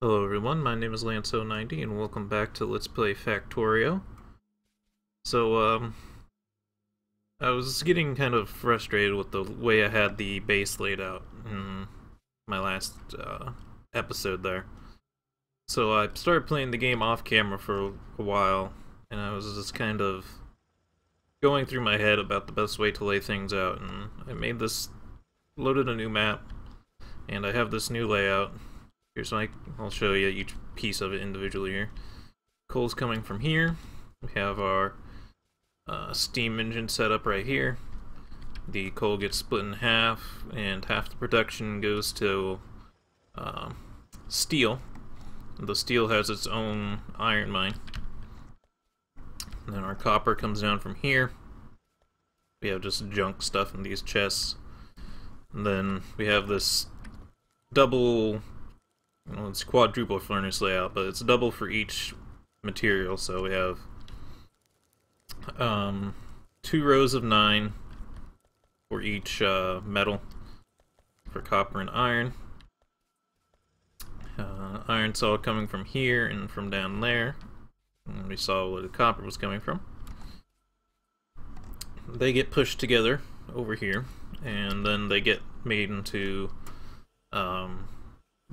Hello everyone, my name is Lance090 and welcome back to Let's Play Factorio. So, I was getting kind of frustrated with the way I had the base laid out in my last episode there. So I started playing the game off camera for a while, and I was just kind of going through my head about the best way to lay things out, and I loaded a new map, and I have this new layout. Here's I'll show you each piece of it individually here. Coal's coming from here. We have our steam engine set up right here. The coal gets split in half, and half the production goes to steel. The steel has its own iron mine. And then our copper comes down from here. We have just junk stuff in these chests. And then we have this double, it's quadruple furnace layout, but it's double for each material. So we have 2 rows of 9 for each metal, for copper and iron. Iron's all coming from here and from down there. And we saw where the copper was coming from. They get pushed together over here, and then they get made into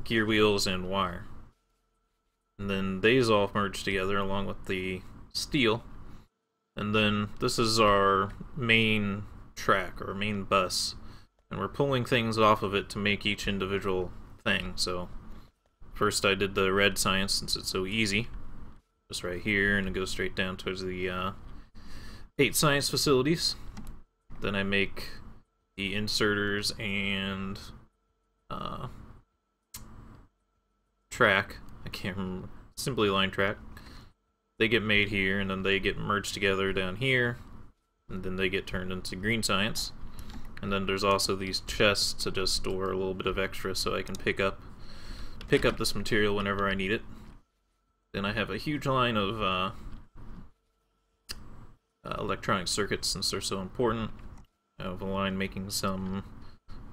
gear wheels and wire. And then these all merge together along with the steel. And then this is our main track, or main bus. And we're pulling things off of it to make each individual thing. So first I did the red science since it's so easy. Just right here, and it goes straight down towards the 8 science facilities. Then I make the inserters and track. I can't remember. Simply line track. They get made here, and then they get merged together down here, and then they get turned into green science. And then there's also these chests to just store a little bit of extra, so I can pick up this material whenever I need it. Then I have a huge line of electronic circuits, since they're so important. I have a line making some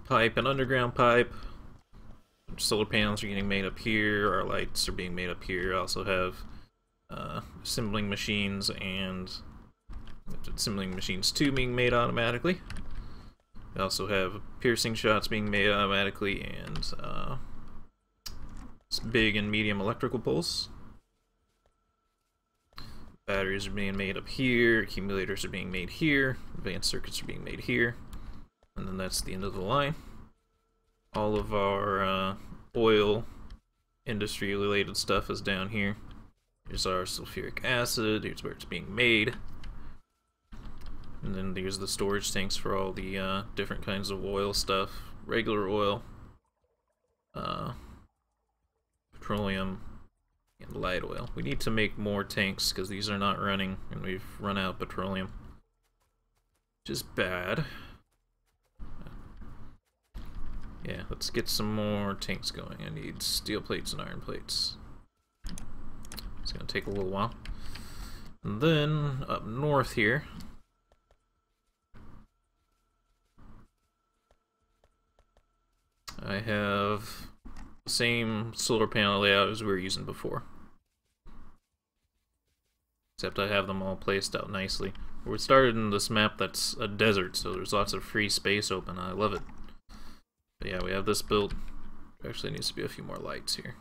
pipe and underground pipe. Solar panels are getting made up here, our lights are being made up here. I also have assembling machines and assembling machines 2 being made automatically. We also have piercing shots being made automatically, and big and medium electrical poles. Batteries are being made up here, accumulators are being made here, advanced circuits are being made here, and then that's the end of the line. All of our oil industry related stuff is down here. Here's our sulfuric acid, here's where it's being made. And then there's the storage tanks for all the different kinds of oil stuff. Regular oil, petroleum, and light oil. We need to make more tanks because these are not running, and we've run out of petroleum, which is bad. Yeah, let's get some more tanks going. I need steel plates and iron plates. It's gonna take a little while. And then up north here, I have the same solar panel layout as we were using before, except I have them all placed out nicely. We started in this map that's a desert, so there's lots of free space open. I love it. But yeah, we have this built. There actually needs to be a few more lights here.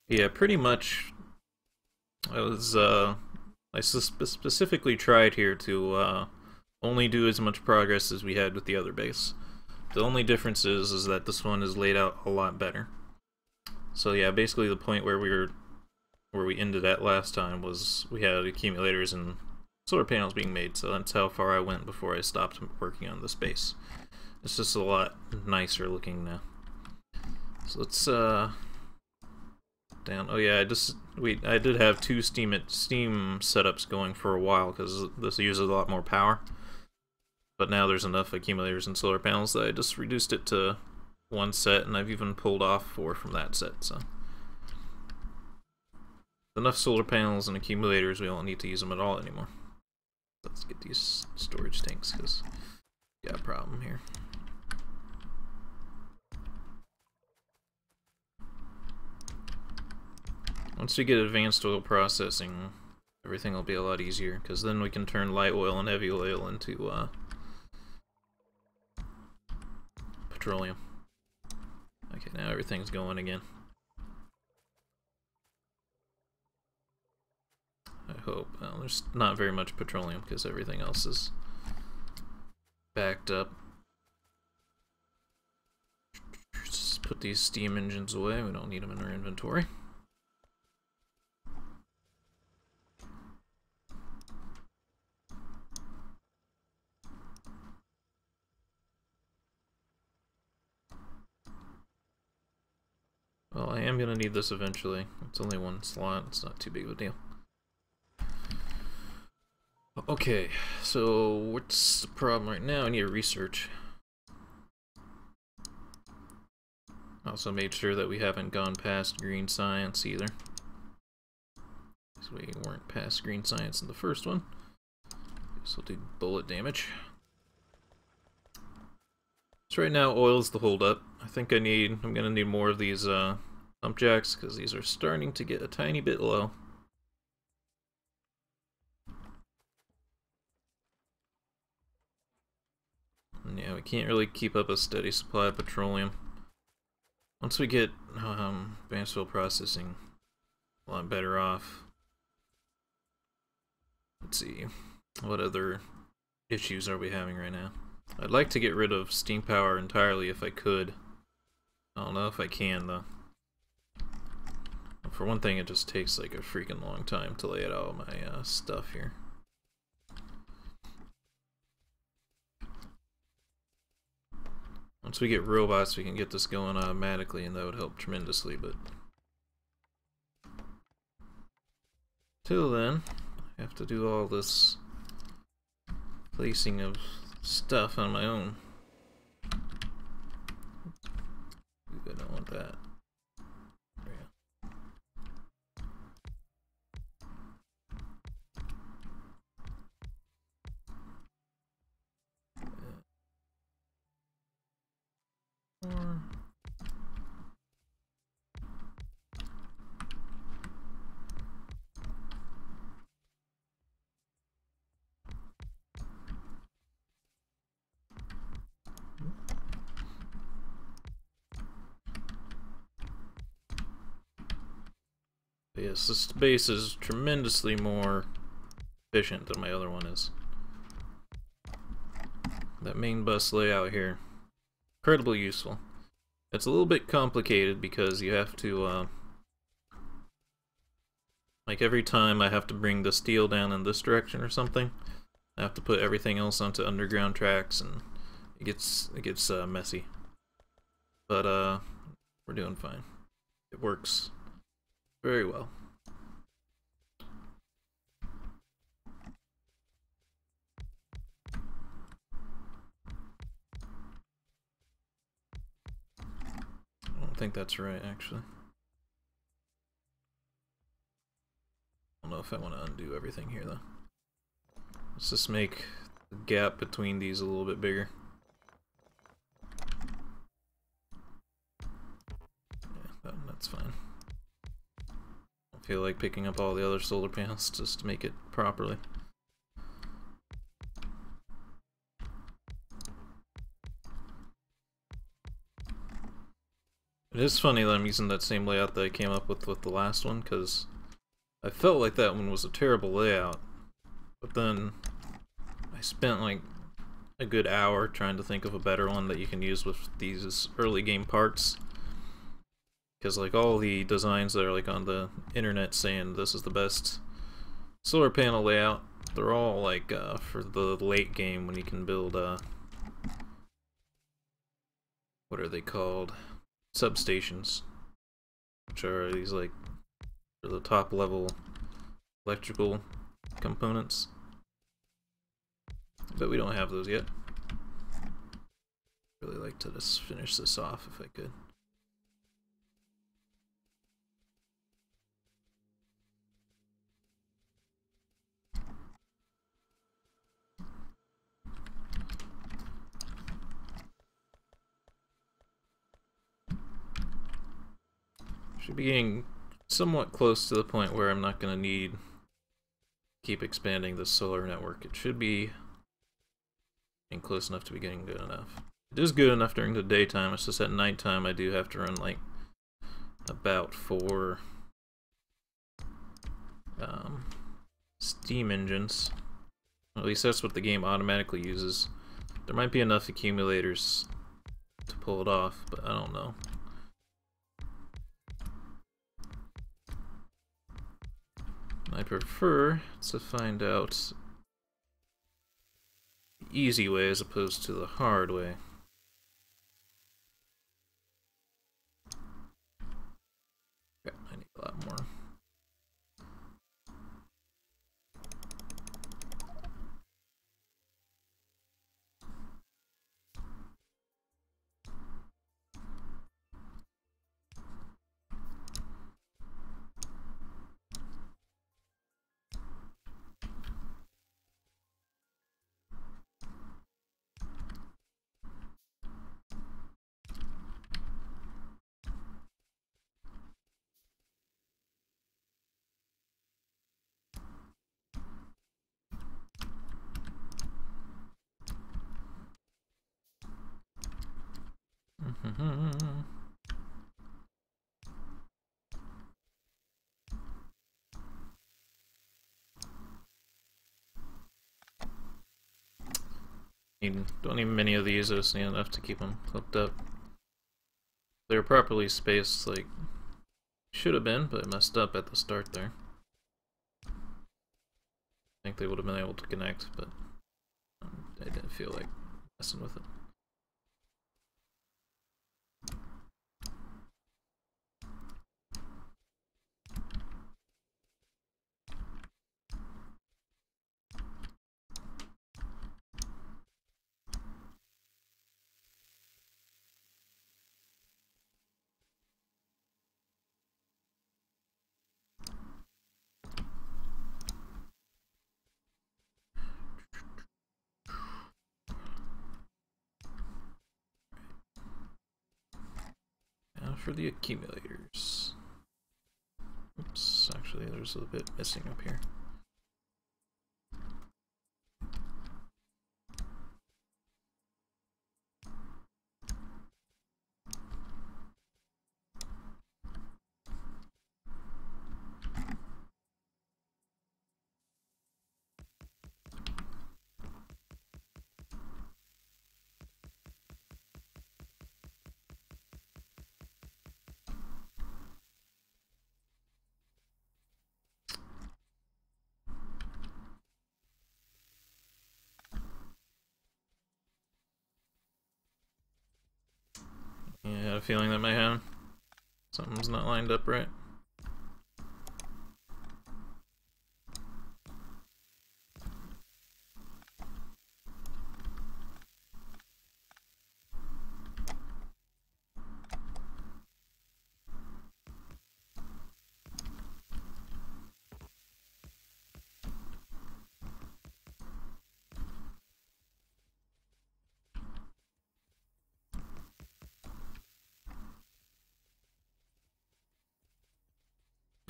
Yeah, pretty much. I specifically tried here to only do as much progress as we had with the other base. The only difference is that this one is laid out a lot better. So yeah, basically the point where we ended at last time was we had accumulators and solar panels being made, so that's how far I went before I stopped working on this base. It's just a lot nicer looking now. So let's down. Oh yeah, I did have two Steam setups going for a while because this uses a lot more power. But now there's enough accumulators and solar panels that I just reduced it to one set, and I've even pulled off 4 from that set, so. Enough solar panels and accumulators, we don't need to use them at all anymore. Let's get these storage tanks, because we got a problem here. Once we get advanced oil processing, everything will be a lot easier, because then we can turn light oil and heavy oil into petroleum. Okay, now everything's going again. I hope. Well, there's not very much petroleum because everything else is backed up. Just put these steam engines away. We don't need them in our inventory. Well, I am going to need this eventually. It's only one slot. It's not too big of a deal. Okay, so what's the problem right now? I need to research. Also made sure that we haven't gone past green science either. So we weren't past green science in the first one. Guess we'll do bullet damage. So right now oil's the holdup. I think I'm gonna need more of these pump jacks because these are starting to get a tiny bit low. And yeah, we can't really keep up a steady supply of petroleum. Once we get advanced oil processing, a lot better off. Let's see, what other issues are we having right now? I'd like to get rid of steam power entirely if I could. I don't know if I can though. For one thing, it just takes like a freaking long time to lay out all my stuff here. Once we get robots, we can get this going automatically, and that would help tremendously, but till then, I have to do all this placing of stuff on my own. I don't want that. Yes, this base is tremendously more efficient than my other one is. That main bus layout here, incredibly useful. It's a little bit complicated because you have to, like every time I have to bring the steel down in this direction or something, I have to put everything else onto underground tracks, and it gets messy. But we're doing fine. It works very well. I don't think that's right, actually. I don't know if I want to undo everything here, though. Let's just make the gap between these a little bit bigger. Yeah, that's fine. I feel like picking up all the other solar panels just to make it properly. It is funny that I'm using that same layout that I came up with the last one, because I felt like that one was a terrible layout, but then I spent like a good hour trying to think of a better one that you can use with these early game parts. Because like all the designs that are like on the internet saying this is the best solar panel layout, they're all like for the late game when you can build what are they called? Substations, which are these like the top level electrical components. But we don't have those yet. Really like to just finish this off if I could. Should be getting somewhat close to the point where I'm not going to need to keep expanding the solar network. It should be getting close enough to be getting good enough. It is good enough during the daytime. It's just at nighttime I do have to run like about 4 steam engines. At least that's what the game automatically uses. There might be enough accumulators to pull it off, but I don't know. I prefer to find out the easy way as opposed to the hard way. Yeah, I need a lot more. Don't need many of these, I just need enough to keep them hooked up. They're properly spaced like should have been, but it messed up at the start there. I think they would have been able to connect, but I didn't feel like messing with it. For the accumulators. Oops, actually there's a bit missing up here. Yeah, I had a feeling that might happen. Something's not lined up right.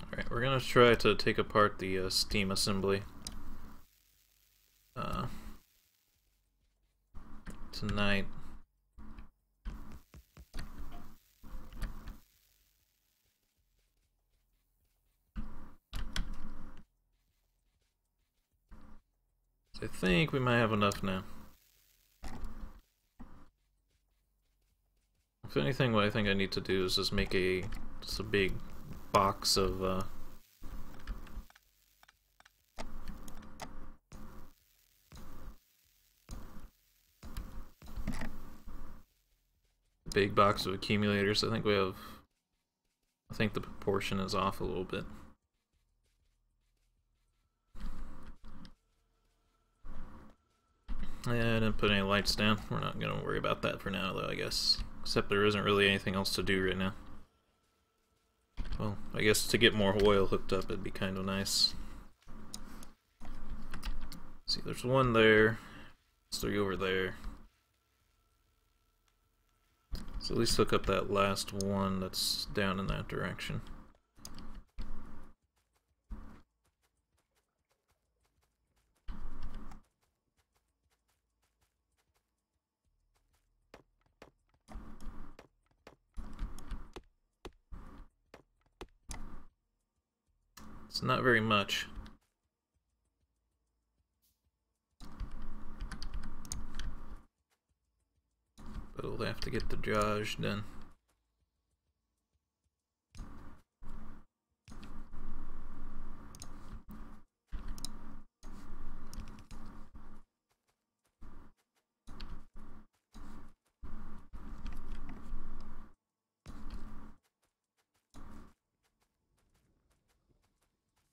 Alright, we're gonna try to take apart the steam assembly tonight. So I think we might have enough now. If anything, what I think I need to do is just make just a big box of big box of accumulators. I think the proportion is off a little bit. Yeah, I didn't put any lights down. We're not gonna worry about that for now, though, I guess. Except there isn't really anything else to do right now. Well, I guess to get more oil hooked up, it'd be kind of nice. See, there's one there. There's 3 over there. So at least hook up that last one that's down in that direction. It's not very much. But we'll have to get the Josh done.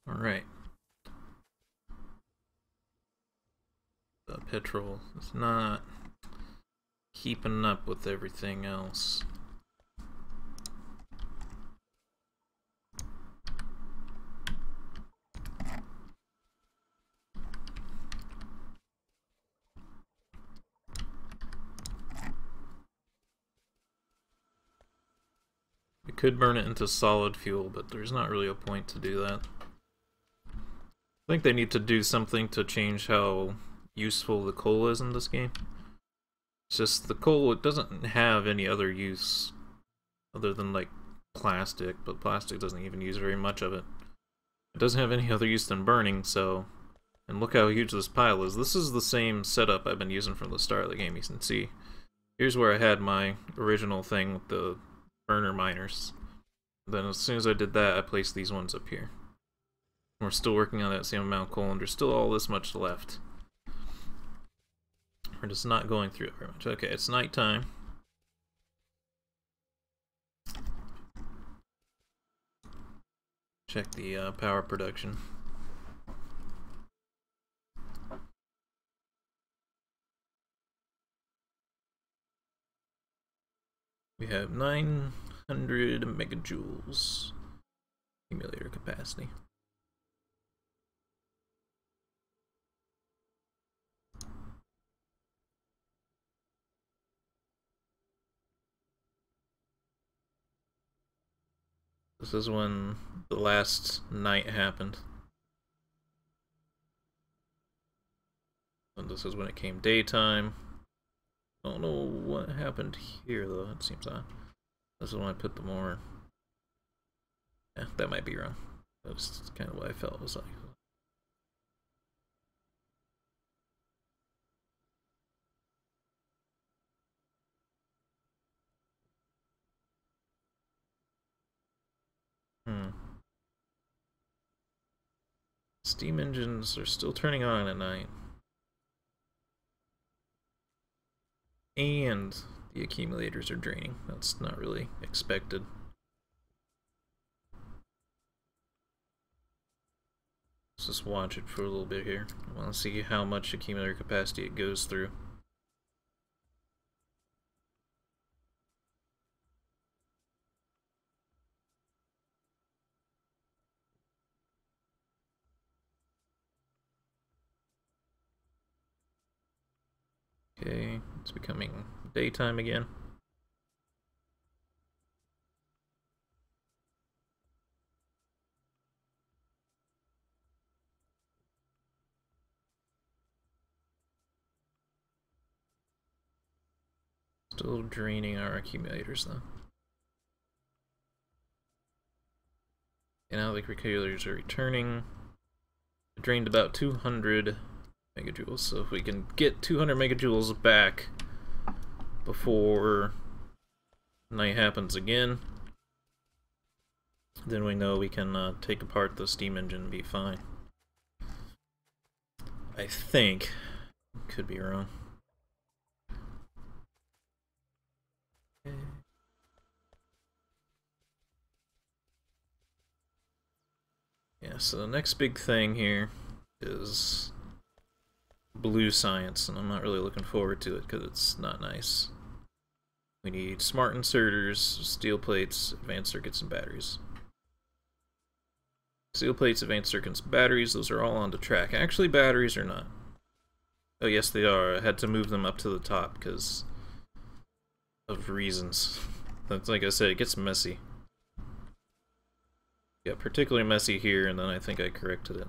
Alright. The petrol is not keeping up with everything else. We could burn it into solid fuel, but there's not really a point to do that. I think they need to do something to change how useful the coal is in this game. It's just the coal, it doesn't have any other use other than like plastic, but plastic doesn't even use very much of it. It doesn't have any other use than burning, so... And look how huge this pile is. This is the same setup I've been using from the start of the game. You can see, here's where I had my original thing with the burner miners. Then as soon as I did that, I placed these ones up here. We're still working on that same amount of coal, and there's still all this much left. We're just not going through it very much. Okay, it's nighttime. Check the power production. We have 900 megajoules accumulator capacity. This is when the last night happened. And this is when it came daytime. I don't know what happened here though, it seems odd. This is when I put the more... Yeah, that might be wrong. That's kind of what I felt it was like. Steam engines are still turning on at night. And the accumulators are draining. That's not really expected. Let's just watch it for a little bit here. I want to see how much accumulator capacity it goes through. Okay, it's becoming daytime again. Still draining our accumulators though. And now the accumulators are returning. It drained about 200 megajoules, so if we can get 200 megajoules back before night happens again, then we know we can take apart the steam engine and be fine. I think. Could be wrong. Okay. Yeah, so the next big thing here is blue science, and I'm not really looking forward to it because it's not nice. We need smart inserters, steel plates, advanced circuits, and batteries. Steel plates, advanced circuits, and batteries, those are all on the track. Actually, batteries are not. Oh, yes, they are. I had to move them up to the top because of reasons. That's like I said, it gets messy. Yeah, particularly messy here, and then I think I corrected it.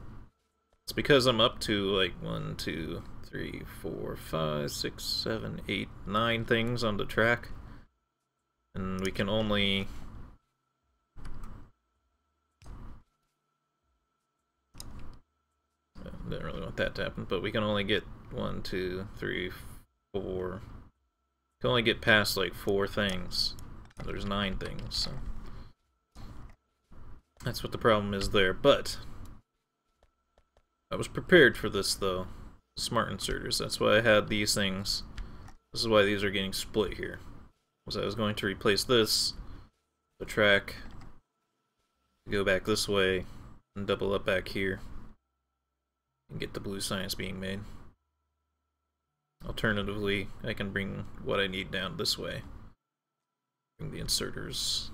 It's because I'm up to like 1, 2, 3, 4, 5, 6, 7, 8, 9 things on the track. And we can only... Didn't really want that to happen, but we can only get 1, 2, 3, 4. We can only get past like 4 things. There's 9 things, so that's what the problem is there. But I was prepared for this though. Smart inserters. That's why I had these things. This is why these are getting split here. Was I was going to replace this, the track, go back this way, and double up back here, and get the blue science being made. Alternatively, I can bring what I need down this way. Bring the inserters.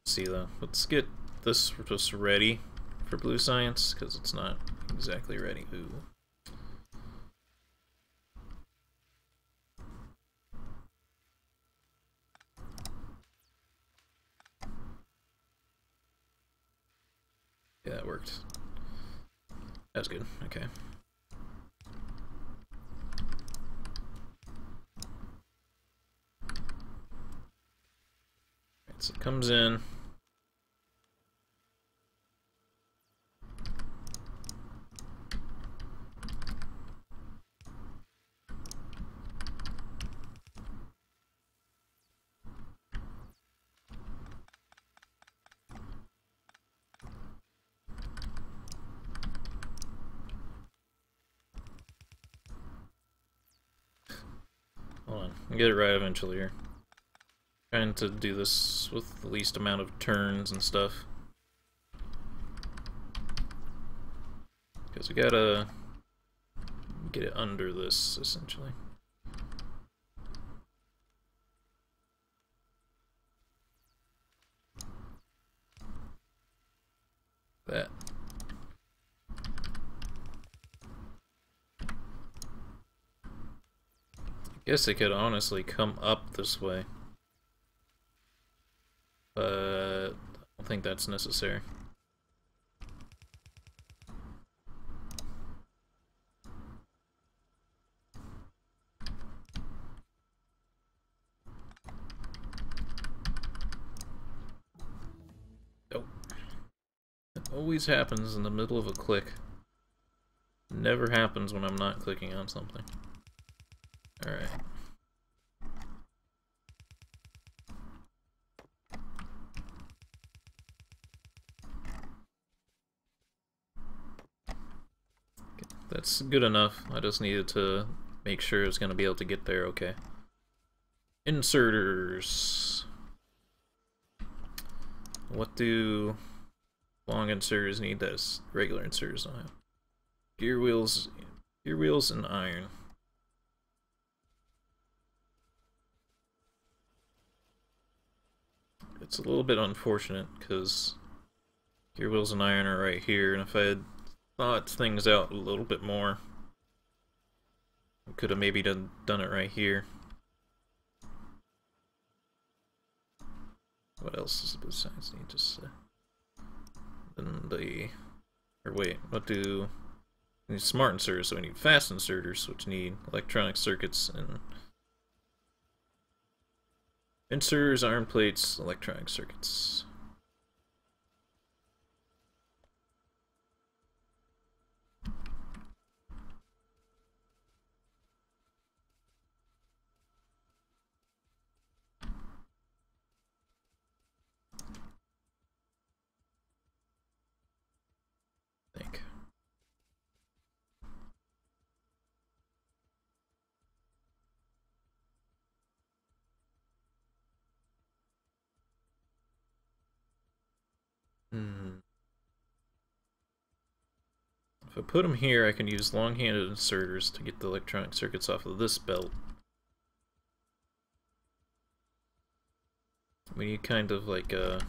See though, let's get this just ready for blue science, because it's not exactly ready. Ooh. Yeah, that worked. That was good. Okay. Right, so it comes in. Hold on, I'll get it right eventually here. Trying to do this with the least amount of turns and stuff. Because we gotta get it under this, essentially. That. I guess it could honestly come up this way. But I don't think that's necessary. Oh. It always happens in the middle of a click. Never happens when I'm not clicking on something. Alright. That's good enough. I just needed to make sure it's going to be able to get there okay. Inserters. What do long inserters need that regular inserters don't have? Gear wheels and iron. It's a little bit unfortunate because gear wheels and iron are right here, and if I had thought things out a little bit more, I could have maybe done it right here. What else does the blue science need? Just then the, or wait, what do we need? Smart inserters, so we need fast inserters, which need electronic circuits and inserters, iron plates, electronic circuits. If I put them here, I can use long-handed inserters to get the electronic circuits off of this belt. We need kind of like a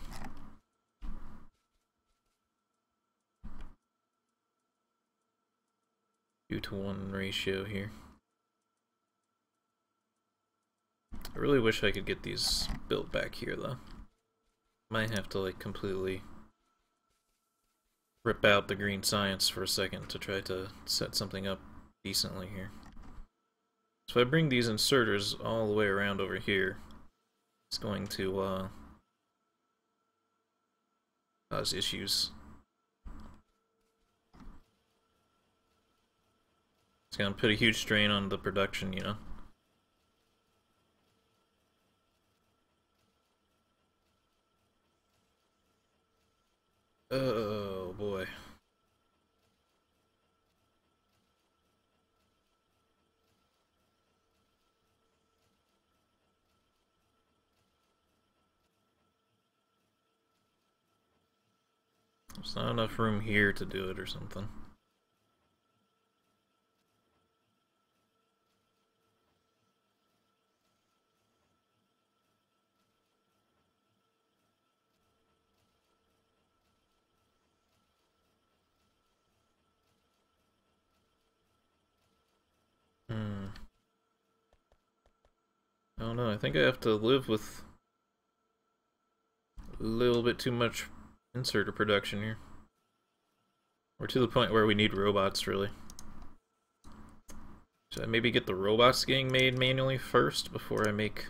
2-to-1 ratio here. I really wish I could get these built back here though. Might have to like completely rip out the green science for a second to try to set something up decently here. So if I bring these inserters all the way around over here, it's going to cause issues. It's going to put a huge strain on the production, you know. Oh boy. There's not enough room here to do it or something. I don't know, I think I have to live with a little bit too much inserter production here. We're to the point where we need robots, really. Should I maybe get the robots getting made manually first before I make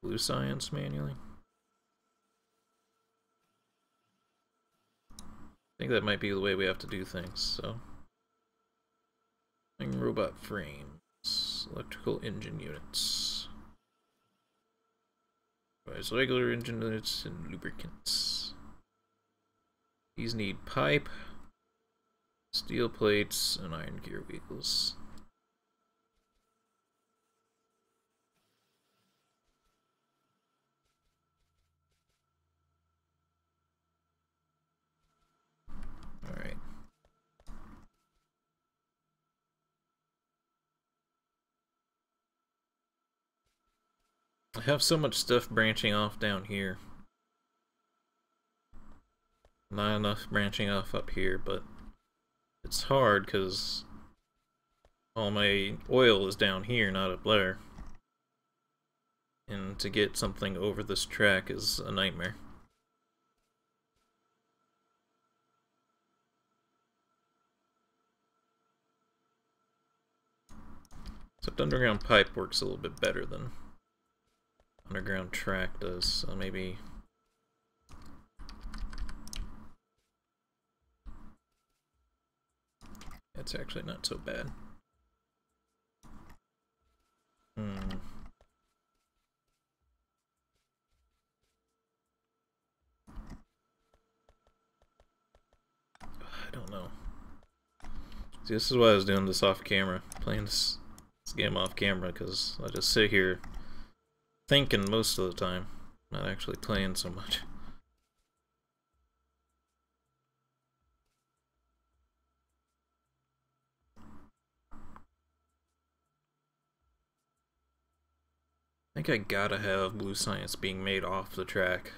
blue science manually? I think that might be the way we have to do things, so. Robot frames, electrical engine units. There's regular engine units and lubricants. These need pipe, steel plates, and iron gear wheels. Alright. I have so much stuff branching off down here. Not enough branching off up here, but it's hard because all my oil is down here, not up there. And to get something over this track is a nightmare. Except underground pipe works a little bit better than underground track does, so maybe that's actually not so bad. I don't know. See, this is why I was doing this off camera, playing this game off camera, because I just sit here thinking most of the time, not actually playing so much. I think I gotta have blue science being made off the track.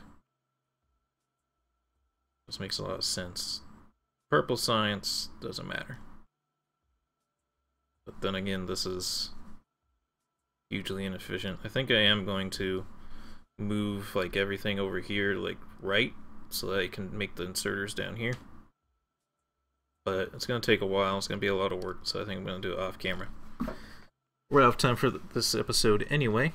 This makes a lot of sense. Purple science doesn't matter. But then again, this is hugely inefficient. I think I am going to move like everything over here like right so that I can make the inserters down here. But it's going to take a while. It's going to be a lot of work, so I think I'm going to do it off camera. We're out of time for this episode anyway.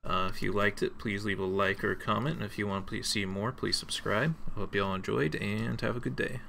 If you liked it, please leave a like or a comment. And if you want to see more, please subscribe. I hope you all enjoyed, and have a good day.